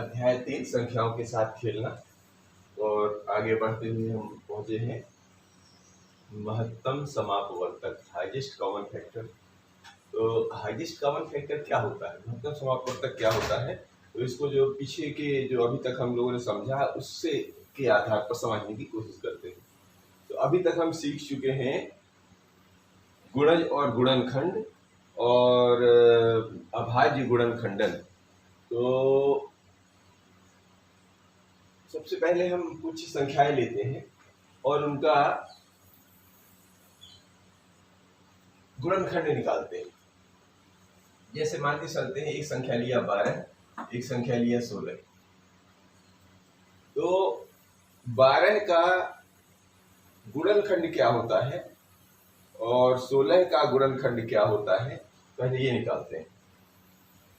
अध्याय 3 संख्याओं के साथ खेलना। और आगे बढ़ते हुए हम पहुंचे हैं महत्तम समापवर्तक, हाईएस्ट कॉमन फैक्टर। तो हाईएस्ट कॉमन फैक्टर क्या होता है, महत्तम समापवर्तक क्या होता है, तो इसको जो पीछे के जो अभी तक हम लोगों ने समझा उससे के आधार पर समझने की कोशिश करते हैं। तो अभी तक हम सीख चुके हैं गुणज और गुणनखंड और अभाज्य गुणनखंडन। तो सबसे पहले हम कुछ संख्याएं लेते हैं और उनका गुणनखंड निकालते हैं। जैसे मान के चलते हैं, एक संख्या लिया 12, एक संख्या लिया 16। तो 12 का गुणनखंड क्या होता है और 16 का गुणनखंड क्या होता है, पहले ये निकालते हैं।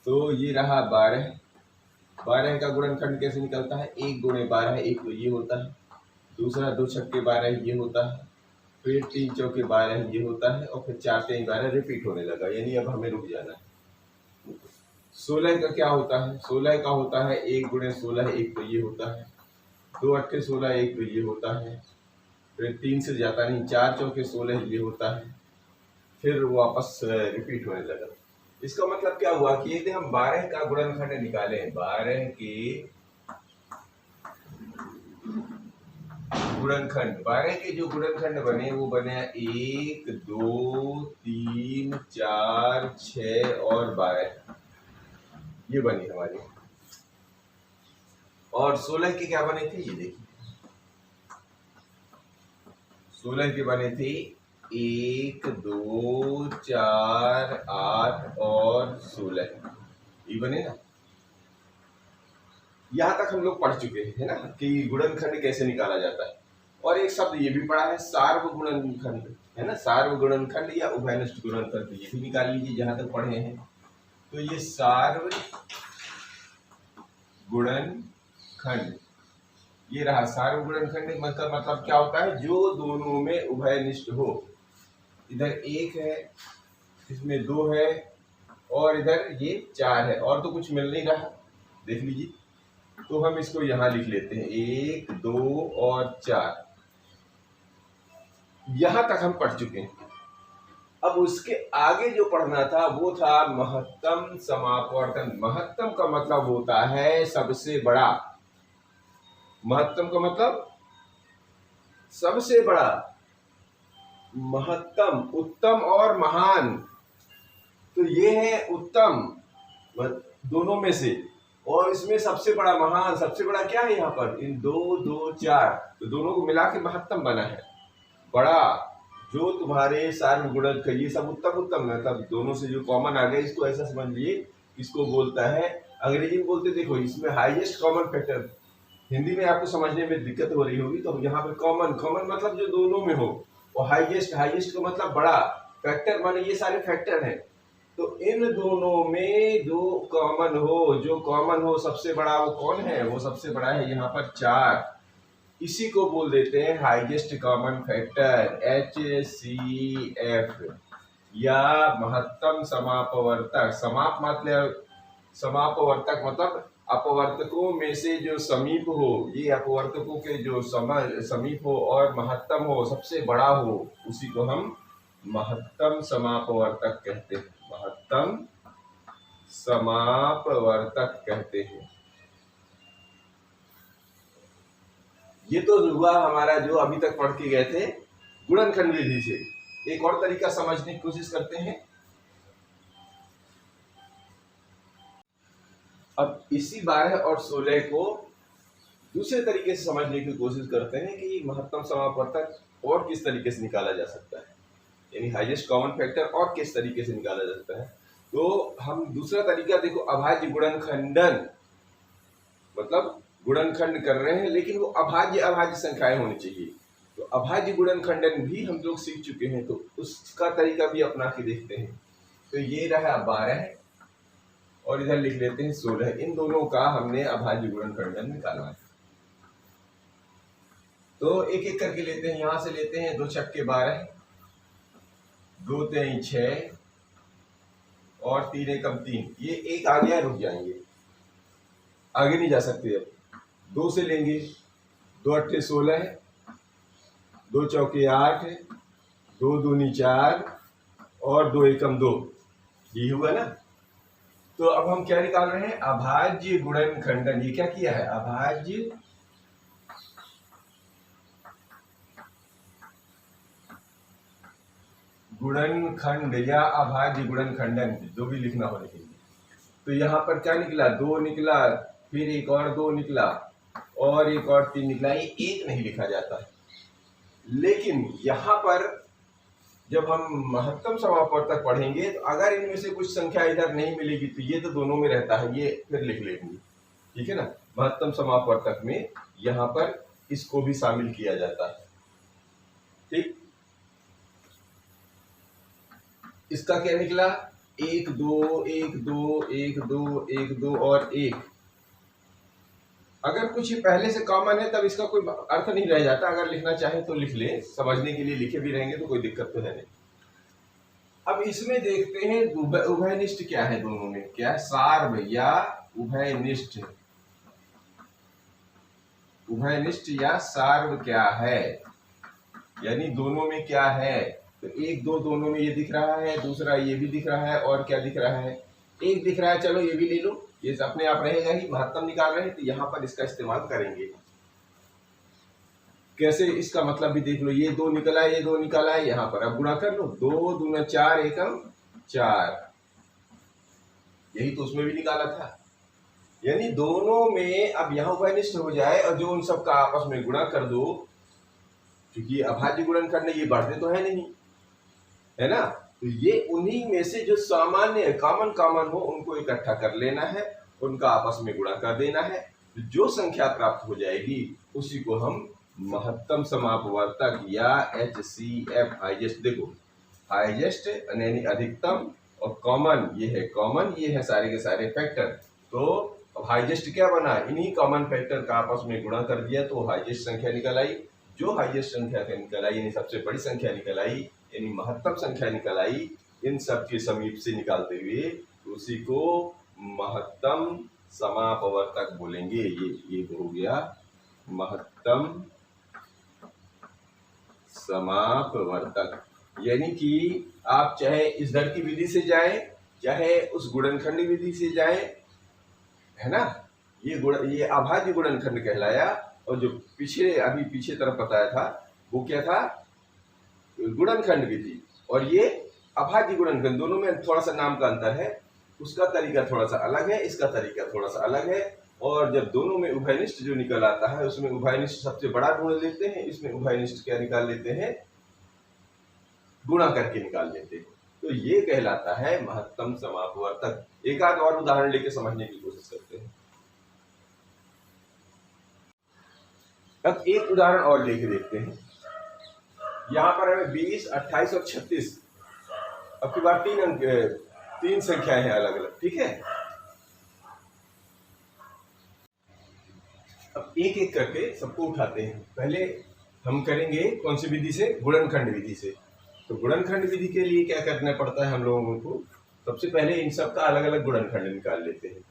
तो ये रहा 12 का गुणनखंड कैसे निकलता है, 1 गुणे 12, एक तो ये होता है, दूसरा 2 छक्के 12 ये होता है, फिर 3 चौके 12 ये होता है, और फिर 4 3 12 रिपीट होने लगा, यानी अब हमें रुक जाना है। 16 का क्या होता है, 16 का होता है 1 गुणे 16, एक तो ये होता है, 2 अट्ठे 16, एक तो ये होता है, फिर 3 से जाता नहीं, 4 चौके 16 ये होता है, फिर वापस रिपीट होने लगा। इसका मतलब क्या हुआ कि यदि हम 12 का गुणनखंड निकालें, 12 के गुणनखंड, 12 के जो गुणनखंड बने वो बने 1 2 3 4 6 और 12, ये बनी हमारी। और 16 के क्या बने थे, ये देखिए 16 के बने थे 1 2 4 8 और 16, ये बने ना। यहाँ तक हम लोग पढ़ चुके हैं ना कि गुणनखंड कैसे निकाला जाता है। और एक शब्द ये भी पढ़ा है सार्वगुणनखंड, है ना, सार्वगुणनखंड या उभयनिष्ठ गुणनखंड, ये भी निकाल लीजिए जहां तक पढ़े हैं। तो ये सार्वगुणनखंड, ये रहा सार्वगुणनखंड। मतलब क्या होता है, जो दोनों में उभयनिष्ठ हो। इधर 1 है, इसमें 2 है, और इधर ये 4 है, और तो कुछ मिल नहीं रहा, देख लीजिए। तो हम इसको यहां लिख लेते हैं 1 2 और 4। यहां तक हम पढ़ चुके हैं। अब उसके आगे जो पढ़ना था वो था महत्तम समापवर्तन। महत्तम का मतलब होता है सबसे बड़ा, महत्तम का मतलब सबसे बड़ा, महत्तम उत्तम और महान। तो ये है उत्तम दोनों में से, और इसमें सबसे बड़ा महान। सबसे बड़ा क्या है यहाँ पर, इन 2 2 4, तो दोनों को मिला के महत्तम बना है, बड़ा। जो तुम्हारे सार्वगुणक, ये सब उत्तम उत्तम है, तब दोनों से जो कॉमन आ गया, इसको ऐसा समझिए, इसको बोलता है, अंग्रेजी में बोलते, देखो इसमें हाईएस्ट कॉमन फैक्टर। हिंदी में आपको समझने में दिक्कत हो रही होगी, तो यहाँ पे कॉमन, कॉमन मतलब जो दोनों में हो, और हाईएस्ट, हाईएस्ट का मतलब बड़ा, फैक्टर माने ये सारे फैक्टर हैं। तो इन दोनों में जो कॉमन हो, जो कॉमन हो सबसे बड़ा, वो कौन है, वो सबसे बड़ा है यहाँ पर 4। इसी को बोल देते हैं हाईएस्ट कॉमन फैक्टर, HCF, या महत्तम समापवर्तक। समापवर्तक मतलब अपवर्तकों में से जो समीप हो, ये अपवर्तकों के जो समीप हो और महत्तम हो, सबसे बड़ा हो, उसी को हम महत्तम समापवर्तक कहते हैं, महत्तम समापवर्तक कहते हैं। ये तो हुआ हमारा जो अभी तक पढ़ के गए थे गुणनखंड विधि से। एक और तरीका समझने की कोशिश करते हैं। अब इसी 12 और 16 को दूसरे तरीके से समझने की कोशिश करते हैं कि महत्तम समापवर्तक और किस तरीके से निकाला जा सकता है, यानी हाईएस्ट कॉमन फैक्टर और किस तरीके से निकाला जा सकता है। तो हम दूसरा तरीका देखो, अभाज्य गुणनखंडन, मतलब गुणनखंड कर रहे हैं लेकिन वो अभाज्य संख्याएं होनी चाहिए। तो अभाज्य गुणनखंडन भी हम लोग सीख चुके हैं, तो उसका तरीका भी अपना के देखते हैं। तो ये रहा 12 और इधर लिख लेते हैं 16, इन दोनों का हमने अभाज्य गुणनखंडन निकाला है। तो एक एक करके लेते हैं, यहां से लेते हैं 2 छक्के 12, 2 3 6 और 3 एकम 3, ये एक आ गया, रुक जाएंगे। आगे नहीं जा सकते। अब 2 से लेंगे, 2 अट्ठे 16, 2 चौके 8, 2 दूनी 4 और 2 एकम 2, ये हुआ ना। तो अब हम क्या निकाल रहे हैं, अभाज्य गुणनखंडन। ये क्या किया है, अभाज्य गुणनखंड या अभाज्य गुणनखंडन, जो भी लिखना हो लिखेंगे। तो यहाँ पर क्या निकला, 2 निकला, फिर एक और 2 निकला और एक और 3 निकला। ये 1 नहीं लिखा जाता है, लेकिन यहाँ पर जब हम महत्तम समापवर्तक पढ़ेंगे तो अगर इनमें से कुछ संख्या इधर नहीं मिलेगी तो ये तो दोनों में रहता है, ये फिर लिख लेंगे, ठीक है ना। महत्तम समापवर्तक में यहाँ पर इसको भी शामिल किया जाता है, ठीक। इसका क्या निकला, 1 2 1 2 1 2 1 2 और 1। अगर कुछ पहले से कॉमन है तब इसका कोई अर्थ नहीं रह जाता। अगर लिखना चाहे तो लिख ले, समझने के लिए लिखे भी रहेंगे तो कोई दिक्कत तो है नहीं। अब इसमें देखते हैं उभयनिष्ठ क्या है, दोनों में क्या, सार्व या उभयनिष्ठ। उभयनिष्ठ या सार्व क्या है, यानी दोनों में क्या है। तो 1 2 दोनों में ये दिख रहा है, दूसरा ये भी दिख रहा है, और क्या दिख रहा है, 1 दिख रहा है। चलो ये भी ले लो, ये अपने आप रहेगा ही। महत्तम निकाल रहे हैं तो यहाँ पर इसका इस्तेमाल करेंगे। कैसे, इसका मतलब भी देख लो, ये 2 निकला है, ये 2 निकाला है, यहाँ पर अब गुणा कर लो, 2 दूना 4 एकम 4, यही तो उसमें भी निकाला था। यानी दोनों में अब यहाँ उभयनिष्ठ हो जाए और जो उन सब का आपस में गुणा कर दो, क्योंकि अभाज्य गुणनखंड ये बढ़ते तो है नहीं, है ना। तो ये उन्हीं में से जो सामान्य कॉमन हो उनको इकट्ठा कर लेना है, उनका आपस में गुणा कर देना है। जो संख्या प्राप्त हो जाएगी उसी को हम महत्तम समापवर्तक या HCF, हाईएस्ट, देखो हाईएस्ट यानी अधिकतम, और कॉमन ये है, कॉमन ये है सारे के सारे फैक्टर। तो अब हाईएस्ट क्या बना, इन्हीं कॉमन फैक्टर का आपस में गुणा कर दिया तो हाईएस्ट संख्या निकल आई। जो हाईएस्ट संख्या निकल आई यानी सबसे बड़ी संख्या निकल आई, यानी महत्तम संख्या निकल आई, इन सब के समीप से निकालते हुए उसी को महत्तम समापवर्तक बोलेंगे। ये हो गया महत्तम समापवर्तक। यानी कि आप चाहे इस दर की विधि से जाएं, चाहे उस गुणनखंड विधि से जाएं, है ना। ये अभाज्य गुणनखंड कहलाया, और जो अभी पीछे तरफ बताया था वो क्या था, गुणनखंड विधि। और ये अभाज्य गुणनखंड, दोनों में थोड़ा सा नाम का अंतर है, उसका तरीका थोड़ा सा अलग है, इसका तरीका थोड़ा सा अलग है। और जब दोनों में उभयनिष्ठ जो निकल आता है उसमें उभयनिष्ठ सबसे बड़ा ढूंढ लेते हैं, इसमें उभयनिष्ठ क्या निकाल लेते हैं, गुणा करके निकाल लेते हैं। तो ये कहलाता है महत्तम समापवर्तक। एक आध और उदाहरण लेके समझने की कोशिश करते हैं। अब एक उदाहरण और लेके देखते हैं। यहाँ पर हमें 20, 28 और 36, अब की बार 3 संख्याएं हैं अलग अलग, ठीक है। अब एक एक करके सबको उठाते हैं। पहले हम करेंगे कौन सी विधि से, गुणनखंड विधि से। तो गुणनखंड विधि के लिए क्या करना पड़ता है हम लोगों को, सबसे पहले इन सब का अलग अलग गुणनखंड निकाल लेते हैं।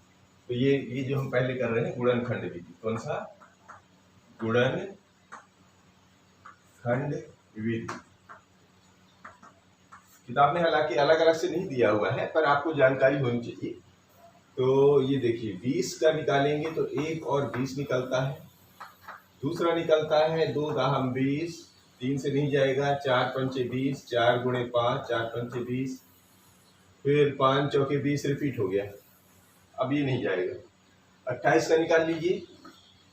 तो ये जो हम पहले कर रहे हैं गुणनखंड विधि, कौन सा, गुणनखंड विधि। किताब में हालांकि अलग अलग से नहीं दिया हुआ है, पर आपको जानकारी होनी चाहिए। तो ये देखिए 20 का निकालेंगे तो 1 और 20 निकलता है। दूसरा निकलता है 2 दाहम 20, 3 से नहीं जाएगा, 4 पंचे 20, 4 गुणे 5, 4 पंचे 20, फिर 5 चौके 20 रिपीट हो गया, अब ये नहीं जाएगा। 28 का निकाल लीजिए,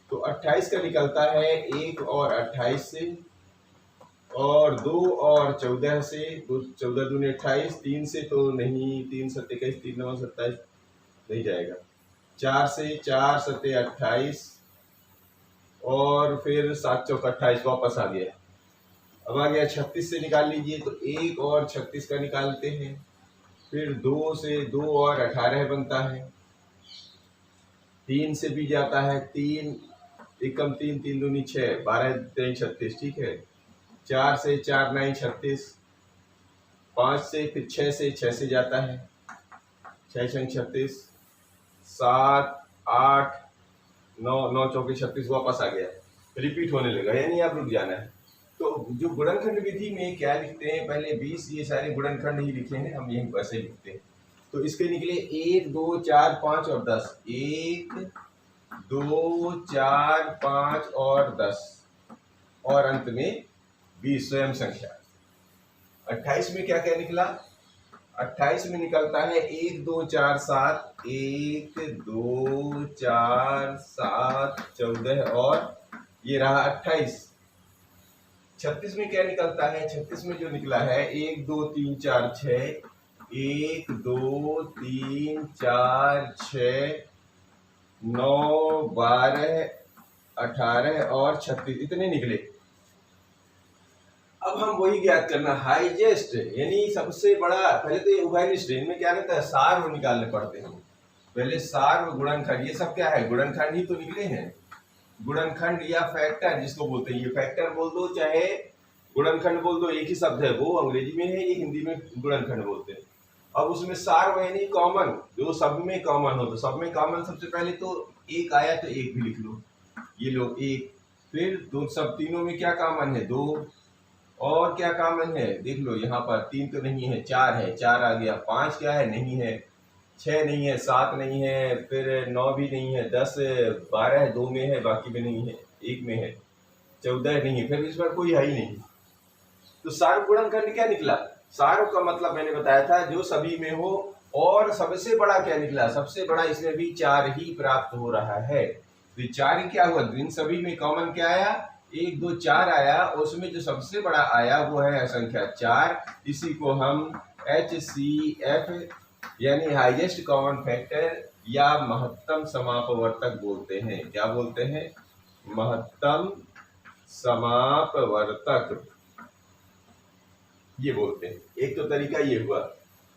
तो 28 का निकलता है 1 और 28 से, और 2 और 14 से, 14 दूनी 28, 3 से तो नहीं, 3 सत्ते 21, 3 9 27, नहीं जाएगा। 4 से, 4 सत्ते 28, और फिर 7 चौक 28, वापस आ गया। अब आ गया 36 से निकाल लीजिए, तो 1 और 36 का निकालते हैं, फिर 2 से 2 और 18 बनता है, 3 से भी जाता है, 3 एकम 3, 3 दूनी 6, 12 3 36, ठीक है। 4 से 4 9 36, 5 से, फिर 6 से जाता है, 6 6 36, 7 8 9 9 चौके 36 वापस आ गया, रिपीट होने लगा, यानी आप रुक जाना है। तो जो गुणनखंड विधि में क्या लिखते हैं, पहले 20 ये सारे गुणनखंड ही लिखे हैं हम, यहीं ऐसे लिखते हैं। तो इसके निकले 1 2 4 5 और 10, 1 2 4 5 और 10, और अंत में 20 स्वयं संख्या। 28 में क्या क्या निकला, 28 में निकलता है 1 2 4 7, 1 2 4 7 14 और ये रहा 28। 36 में क्या निकलता है, 36 में जो निकला है 1 2 3 4 6, 1 2 3 4 6 9 12 18 और 36, इतने निकले। अब हम वही ज्ञात करना, हाईएस्ट यानी सबसे बड़ा, पहले तो ये उभयनिष्ठ, इनमें क्या रहता है, सार निकालने पड़ते हैं। पहले सार गुणनखंड, ये सब क्या है, गुणनखंड ही तो निकले हैं। गुणनखंड या फैक्टर जिसको बोलते हैं, ये फैक्टर बोल दो चाहे गुणनखंड बोल दो, एक ही शब्द है, वो अंग्रेजी में है, ये हिंदी में गुणनखंड बोलते हैं। अब उसमें सार यानी कॉमन, जो सब में कॉमन हो, तो सब में कॉमन सबसे पहले तो एक आया तो एक भी लिख लो, ये लो एक। फिर दो, सब तीनों में क्या कॉमन है, 2, और क्या कॉमन है देख लो, यहाँ पर 3 तो नहीं है, 4 है, 4 आ गया। 5 क्या है, नहीं है। 6 नहीं है, 7 नहीं है, फिर 9 भी नहीं है, 10 12 2 में है, बाकी में नहीं है, एक में है। 14 नहीं है, फिर इस पर कोई है ही नहीं। तो सार गुणनखंड क्या निकला, सार का मतलब मैंने बताया था जो सभी में हो। और सबसे बड़ा क्या निकला, सबसे बड़ा इसमें भी 4 ही प्राप्त हो रहा है। तो 4 ही क्या हुआ, इन सभी में कॉमन क्या आया, 1 2 4 आया, उसमें जो सबसे बड़ा आया वो है संख्या 4। इसी को हम HCF यानी हाईएस्ट कॉमन फैक्टर या महत्तम समापवर्तक बोलते हैं। क्या बोलते हैं, महत्तम समापवर्तक ये बोलते हैं। एक तो तरीका ये हुआ।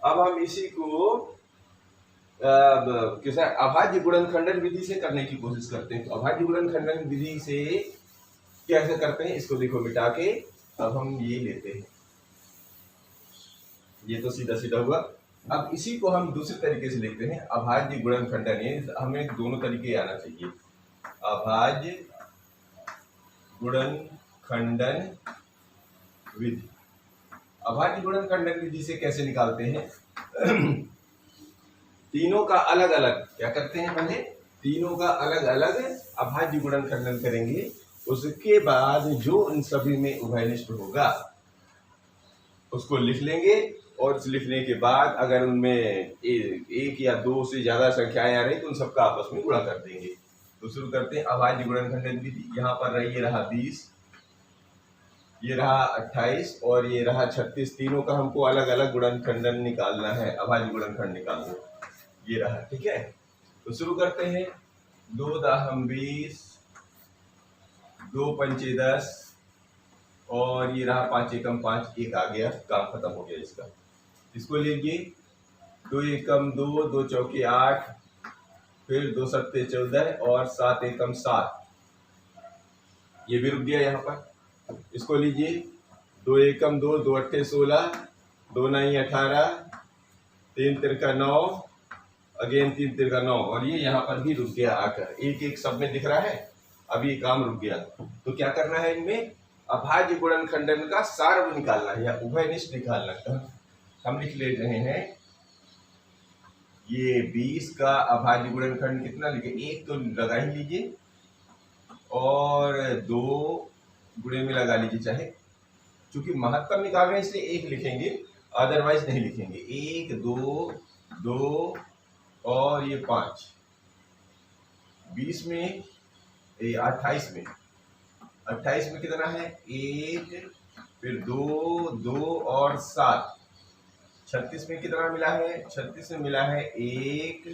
अब हम इसी को कैसा अभाज्य गुणनखंडन विधि से करने की कोशिश करते हैं। तो अभाज्य गुणनखंडन विधि से कैसे करते हैं, इसको देखो मिटा के अब हम ये लेते हैं, ये तो सीधा सीधा हुआ। अब इसी को हम दूसरे तरीके से लिखते हैं, अभाज्य गुणनखंडन। ये हमें दोनों तरीके आना चाहिए। अभाज्य गुणनखंडन विधि, अभाज्य गुणनखंडन विधि से कैसे निकालते हैं तीनों का अलग अलग क्या करते हैं, पहले तीनों का अलग अलग अभाज्य गुणनखंडन करेंगे, उसके बाद जो इन सभी में उभयनिष्ठ होगा उसको लिख लेंगे। और उस लिखने के बाद अगर उनमें एक या दो से ज्यादा संख्याएं आ रही तो उन सबका आपस में गुणा कर देंगे। तो शुरू करते हैं अभाज्य गुणनखंडन विधि। यहाँ पर ये रहा 20, ये रहा 28 और ये रहा 36। तीनों का हमको अलग अलग गुणनखंडन निकालना है, अभाज्य गुणनखंड निकालना। ये रहा, ठीक है। तो शुरू करते हैं। 2 दाहम 20, 2 पंचे 10 और ये रहा 5 एकम 5, एक आ गया, काम खत्म हो गया इसका। इसको लीजिए 2 एकम 2, 2 चौके 8, फिर 2 सत्ते 14 और 7 एकम 7, ये भी रुक गया यहाँ पर। इसको लीजिए 2 एकम 2, 2 अट्ठे 16, 2 9 18, 3 तिरका 9, अगेन 3 तिरका 9, और ये यहाँ पर भी रुक गया आकर, एक एक सब में दिख रहा है। अब ये काम रुक गया। तो क्या करना है, इनमें अभाज्य गुणनखंडन का सार निकालना है या उभयनिष्ठ निकालना है। हम लिख ले रहे हैं ये 20 का अभाज्य गुणनखंड कितना लिखे, एक तो लगा ही लीजिए और 2 गुणे में लगा लीजिए चाहे, क्योंकि महत्तम निकाल रहे हैं इसलिए एक लिखेंगे, अदरवाइज नहीं लिखेंगे। 1 2 2 और ये 5, 20 में, 28 में, 28 में कितना है 1, फिर 2 2 और 7। 36 में कितना मिला है, 36 में मिला है 1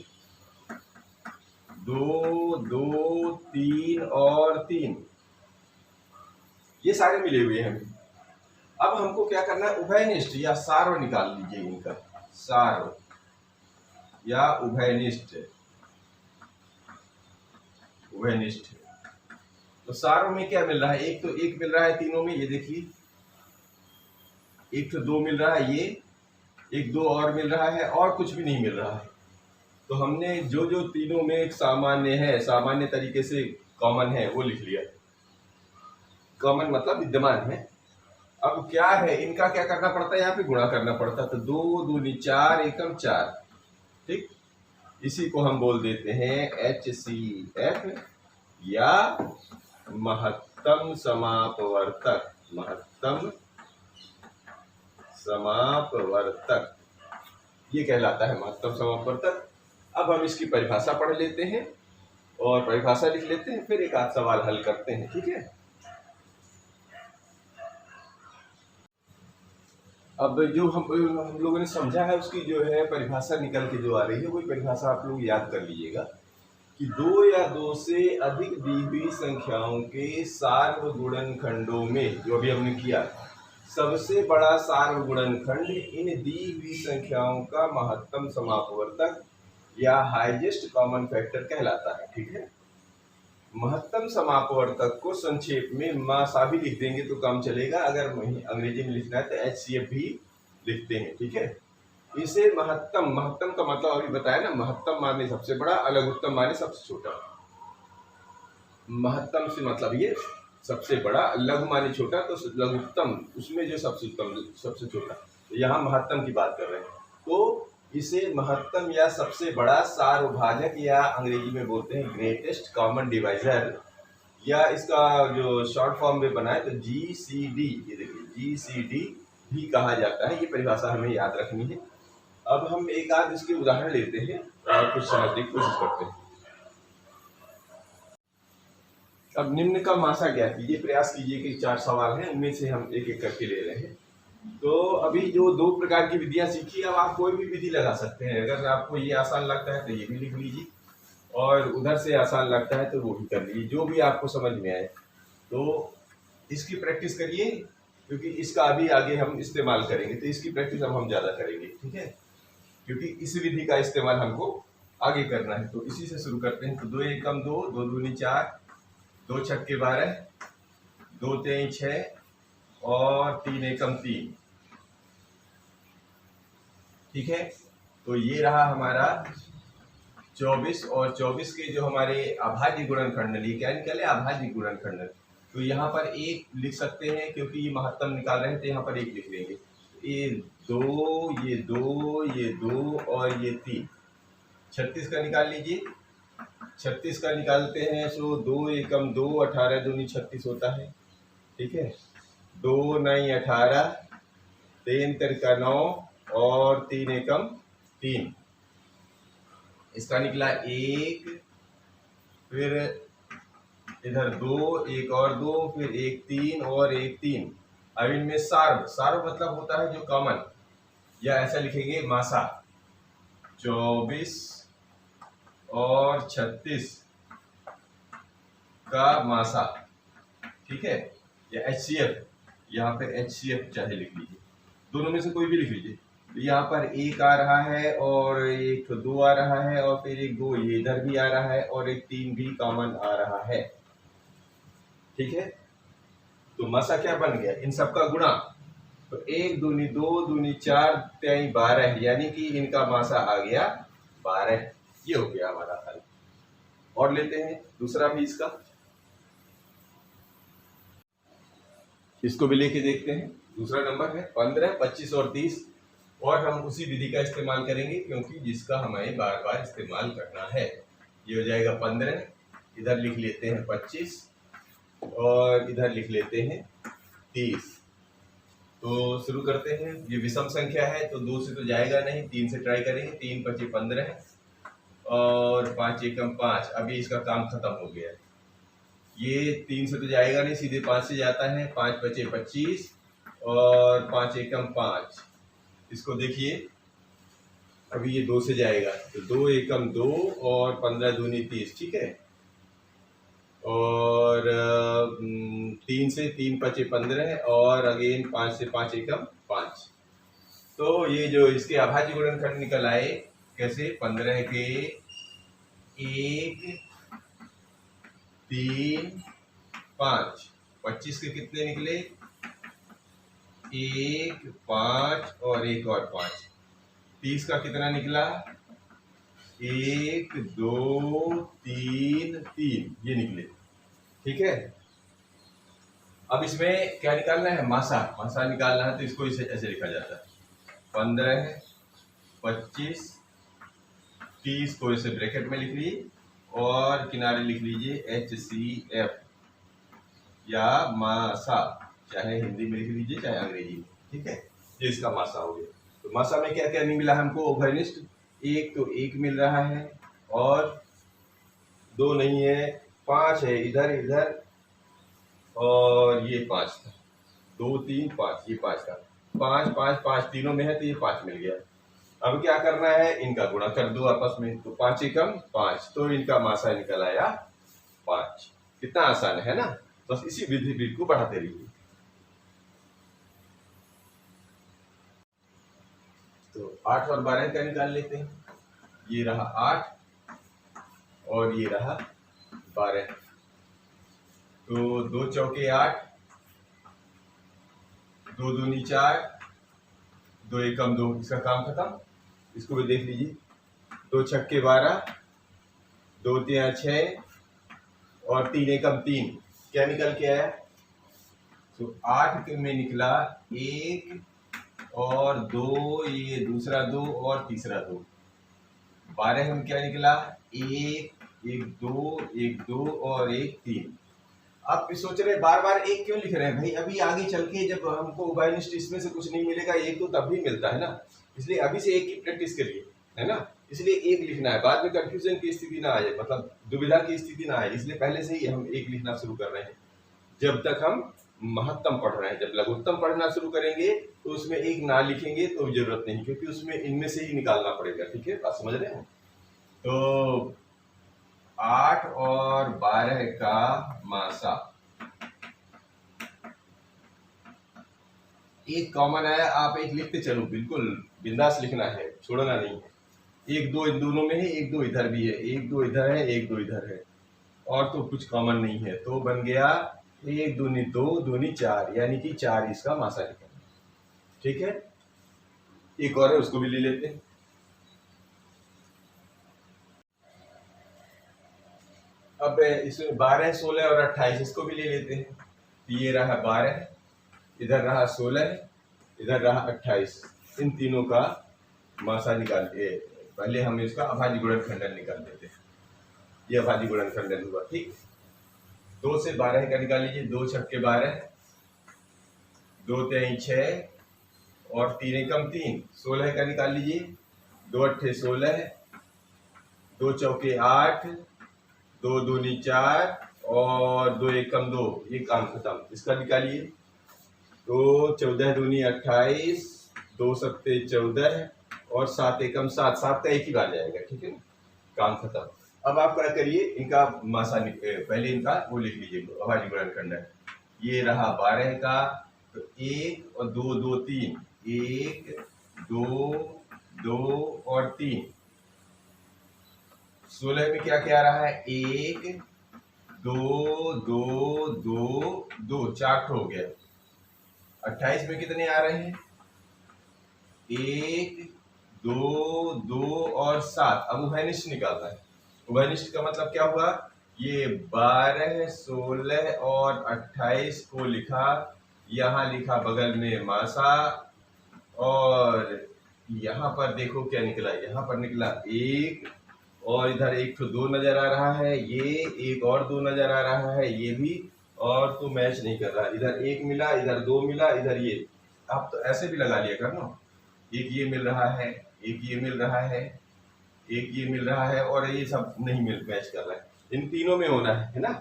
2 2 3 और 3, ये सारे मिले हुए हैं। अब हमको क्या करना है, उभयनिष्ठ या सार्व निकाल लीजिए इनका, सार्व या उभयनिष्ठ। उभयनिष्ठ तो सार्व में क्या मिल रहा है, एक तो एक मिल रहा है तीनों में, ये देखिए, एक तो 2 मिल रहा है, ये एक 2 और मिल रहा है, और कुछ भी नहीं मिल रहा है। तो हमने जो जो तीनों में एक सामान्य है, सामान्य तरीके से कॉमन है, वो लिख लिया। कॉमन मतलब विद्यमान है। अब क्या है, इनका क्या करना पड़ता है, यहाँ पे गुणा करना पड़ता है। तो 2 दूनी 4 एकम 4, ठीक। इसी को हम बोल देते हैं HCF या महत्तम समापवर्तक। महत्तम समापवर्तक ये कहलाता है, महत्तम समापवर्तक। अब हम इसकी परिभाषा पढ़ लेते हैं और परिभाषा लिख लेते हैं, फिर एक आध सवाल हल करते हैं, ठीक है। अब जो हम लोगों ने समझा है उसकी जो है परिभाषा निकल के जो आ रही है, वही परिभाषा आप लोग याद कर लीजिएगा कि 2 या 2 से अधिक दी हुई संख्याओं के सार्वगुणनखंडों में, जो अभी हमने किया, सबसे बड़ा सार्वगुणनखंड इन दी हुई संख्याओं का महत्तम समापवर्तक या हाईएस्ट कॉमन फैक्टर कहलाता है, ठीक है। महत्तम समापवर्तक को संक्षेप में मासा भी लिख देंगे तो काम चलेगा, अगर अंग्रेजी में लिखना है तो HCF भी लिखते हैं, ठीक है। इसे महत्तम, महत्तम का मतलब अभी बताया ना, महत्तम माने सबसे बड़ा, लघुत्तम माने सबसे छोटा। महत्तम से मतलब ये सबसे बड़ा, लघु माने छोटा, तो लघुत्तम उसमें जो सबसे उत्तम, सबसे छोटा, तो यहाँ महत्तम की बात कर रहे हैं। तो इसे महत्तम या सबसे बड़ा सार्वभाजक या अंग्रेजी में बोलते हैं ग्रेटेस्ट कॉमन डिवाइजर, या इसका जो शॉर्ट फॉर्म में बना है तो GCD, ये देखिए GCD भी कहा जाता है। ये परिभाषा हमें याद रखनी है। अब हम एक आध इसके उदाहरण लेते हैं और कुछ समझने की कोशिश करते हैं। अब निम्न का मासा ज्ञात कीजिए, प्रयास कीजिए कि 4 सवाल हैं, उनमें से हम एक एक करके ले रहे हैं। तो अभी जो 2 प्रकार की विधियां सीखी, अब आप कोई भी विधि लगा सकते हैं। अगर आपको ये आसान लगता है तो ये भी लिख लीजिए, और उधर से आसान लगता है तो वो भी कर लीजिए, जो भी आपको समझ में आए। तो इसकी प्रैक्टिस करिए, क्योंकि इसका अभी आगे हम इस्तेमाल करेंगे, तो इसकी प्रैक्टिस अब हम ज़्यादा करेंगे, ठीक है, क्योंकि इस विधि का इस्तेमाल हमको आगे करना है। तो इसी से शुरू करते हैं। तो 2 एकम 2, 2 दूनी 4, 2 छक्के 12, 2 तेई 6 और 3 एकम 3, ठीक है। तो ये रहा हमारा 24, और 24 के जो हमारे अभाज्य गुणनखंड, क्या निकले, अभाज्य गुणनखंड। तो यहाँ पर 1 लिख सकते हैं, क्योंकि ये महत्तम निकाल रहे हैं, तो यहाँ पर 1 लिख लेंगे। ये 2, ये 2, ये 2 और ये 3। 36 का निकाल लीजिए। 36 का निकालते हैं, सो 2 एकम 2, 18 दूनी 36 होता है, ठीक है। 2 9 18, 3 तिरका 9 और 3 एकम 3। इसका निकला 1, फिर इधर 2, एक और 2, फिर 1 3 और 1 3। अब इनमें सार्व, सार्व मतलब होता है जो कॉमन, या ऐसा लिखेंगे मासा। 24 और 36 का मासा, ठीक है, या HCF, यहाँ पे HCF चाहे लिख लीजिए, दोनों में से कोई भी लिख लीजिए। यहाँ पर 1 आ रहा है और 1 2 आ रहा है, और फिर 1 2 ये इधर भी आ रहा है, और 1 3 भी कॉमन आ रहा है, ठीक है। तो मासा क्या बन गया, इन सबका गुणा। तो 1 दूनी 2 दूनी 4 तेई 12, यानी कि इनका मासा आ गया 12। ये हो गया हमारा हल। और लेते हैं दूसरा भी इसका, इसको भी लेके देखते हैं। दूसरा नंबर है 15, 25 और 30, और हम उसी विधि का इस्तेमाल करेंगे, क्योंकि जिसका हमें बार बार इस्तेमाल करना है। ये हो जाएगा 15, इधर लिख लेते हैं 25 और इधर लिख लेते हैं 30। तो शुरू करते हैं। ये विषम संख्या है, तो 2 से तो जाएगा नहीं, 3 से ट्राई करेंगे। 3 25 15 और 5 एकम 5। अभी इसका काम खत्म हो गया। ये 3 से तो जाएगा नहीं, सीधे 5 से जाता है। 5 बचे 25 और 5 एकम 5। इसको देखिए, अभी ये 2 से जाएगा, तो 2 एकम 2 और 15 दूनी 30, ठीक है। और 3 से 3 पचे 15 और अगेन 5 से 5 एकम 5। तो ये जो इसके अभाज्य गुणनखंड निकल आए, कैसे, 15 के 1 3 5, 25 के कितने निकले, 1 5 और 1 और 5। 30 का कितना निकला, 1 2 3 3 ये निकले। ठीक है, अब इसमें क्या निकालना है? मासा। मासा निकालना है तो इसको इसे ऐसे लिखा जाता है 15 25 30 को इसे ब्रैकेट में लिख लीजिए और किनारे लिख लीजिए HCF या मासा, चाहे हिंदी में लिख लीजिए चाहे अंग्रेजी में। ठीक है, ये इसका मासा हो गया। तो मासा में क्या क्या नहीं मिला हमको? ओवरनिस्ट एक, तो एक मिल रहा है और 2 नहीं है, 5 है इधर इधर, और ये 5 था, 2 3 5, ये 5 था, 5 5 5 तीनों में है तो ये 5 मिल गया। अब क्या करना है? इनका गुणा कर दो आपस में, तो 5 एकम 5, तो इनका मासा निकल आया 5। कितना आसान है ना? बस इसी विधि को बढ़ाते रहिए। तो 8 और 12 का निकाल लेते हैं। ये रहा 8 और ये रहा 12, तो 2 चौके 8, 2 दूनी 4, 2 एकम 2, इसका काम खत्म। इसको भी देख लीजिए, 2 छक्के 12, 2 तिया 6 और 3 एकम 3, क्या निकल के आया? तो 8 में निकला 1 और 2, ये दूसरा 2 और तीसरा 2। 12 में क्या निकला? 1 1 2 1 2 और 1 3। आप सोच रहे बार बार एक क्यों लिख रहे हैं भाई? अभी आगे चल के जब हमको उभयनिष्ठ इसमें से कुछ नहीं मिलेगा, एक तो तभी मिलता है ना, इसलिए अभी से एक की प्रैक्टिस करिए, है ना? इसलिए एक लिखना है, बाद में कंफ्यूजन की स्थिति ना आए, मतलब दुविधा की स्थिति ना आए, इसलिए पहले से ही हम एक लिखना शुरू कर रहे हैं। जब तक हम महत्तम पढ़ रहे हैं, जब लघुत्तम पढ़ना शुरू करेंगे तो उसमें एक ना लिखेंगे तो जरूरत नहीं, क्योंकि उसमें इनमें से ही निकालना पड़ेगा। ठीक है, बात समझ रहे हैं? तो 8 और 12 का मासा एक कॉमन है, आप एक लिखते चलो, बिल्कुल बिंदास लिखना है, छोड़ना नहीं है। 1 2 इन दोनों में है, 1 2 इधर भी है, 1 2 इधर है, 1 2 इधर है, और तो कुछ कॉमन नहीं है, तो बन गया 1 दूनी 2 दूनी 4, यानी कि 4 इसका मासा निकलना। ठीक है, एक और है, उसको भी ले लेते हैं। अब इसमें 12 16 और 28, इसको भी ले लेते हैं। ये रहा 12, इधर रहा 16, इधर रहा 28, इन तीनों का मासा निकालते। पहले हम इसका अभाज्य गुणनखंडन निकाल देते हैं। ये अभाज्य गुणनखंडन हुआ। ठीक, 2 से 12 का निकाल लीजिए, 2 छक्के 12, 2 तेई 6 और 3 एकम 3, 16 का निकाल लीजिए, 2 अट्ठे 16, 2 चौके 8, 2 दूनी 4 और 2 एकम 2, ये काम खत्म। इसका निकालिए, तो 14 दूनी 28, 2 सत्ते 14 और 7 एकम 7, 7 का एक ही बार जाएगा। ठीक है, काम खत्म। अब आप क्या करिए, इनका मासा पहले इनका वो लिख लीजिए, अभाज्य गुणनखंडन। ये रहा 12 का, तो 1 और 2 2 3, 1 2 2 और 3। 16 में क्या क्या रहा है? 1 2 2 2 2, 4 हो गया। 28 में कितने आ रहे हैं? 1 2 2 और 7। अब उभयनिष्ठ निकालना है। उभयनिष्ठ का मतलब क्या हुआ? ये 12 16 और 28 को लिखा, यहाँ लिखा बगल में मासा, और यहाँ पर देखो क्या निकला, यहाँ पर निकला 1 और इधर 1 तो 2 नजर आ रहा है, ये 1 और 2 नजर आ रहा है, ये भी, और तो मैच नहीं कर रहा, इधर 1 मिला, इधर 2 मिला, इधर ये। आप तो ऐसे भी लगा लिया करना, एक ये मिल रहा है, एक ये मिल रहा है, एक ये मिल रहा है, और ये सब नहीं मैच कर रहा है, इन तीनों में होना है ना?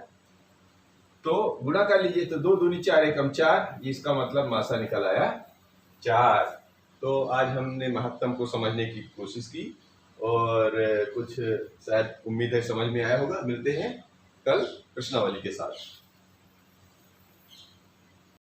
तो गुणा कर लीजिए, तो 2 दूनी 4 एकम 4, इसका मतलब मासा निकल आया 4। तो आज हमने महत्तम को समझने की कोशिश की, और कुछ शायद उम्मीद है समझ में आया होगा। मिलते हैं कल प्रश्नावली के साथ।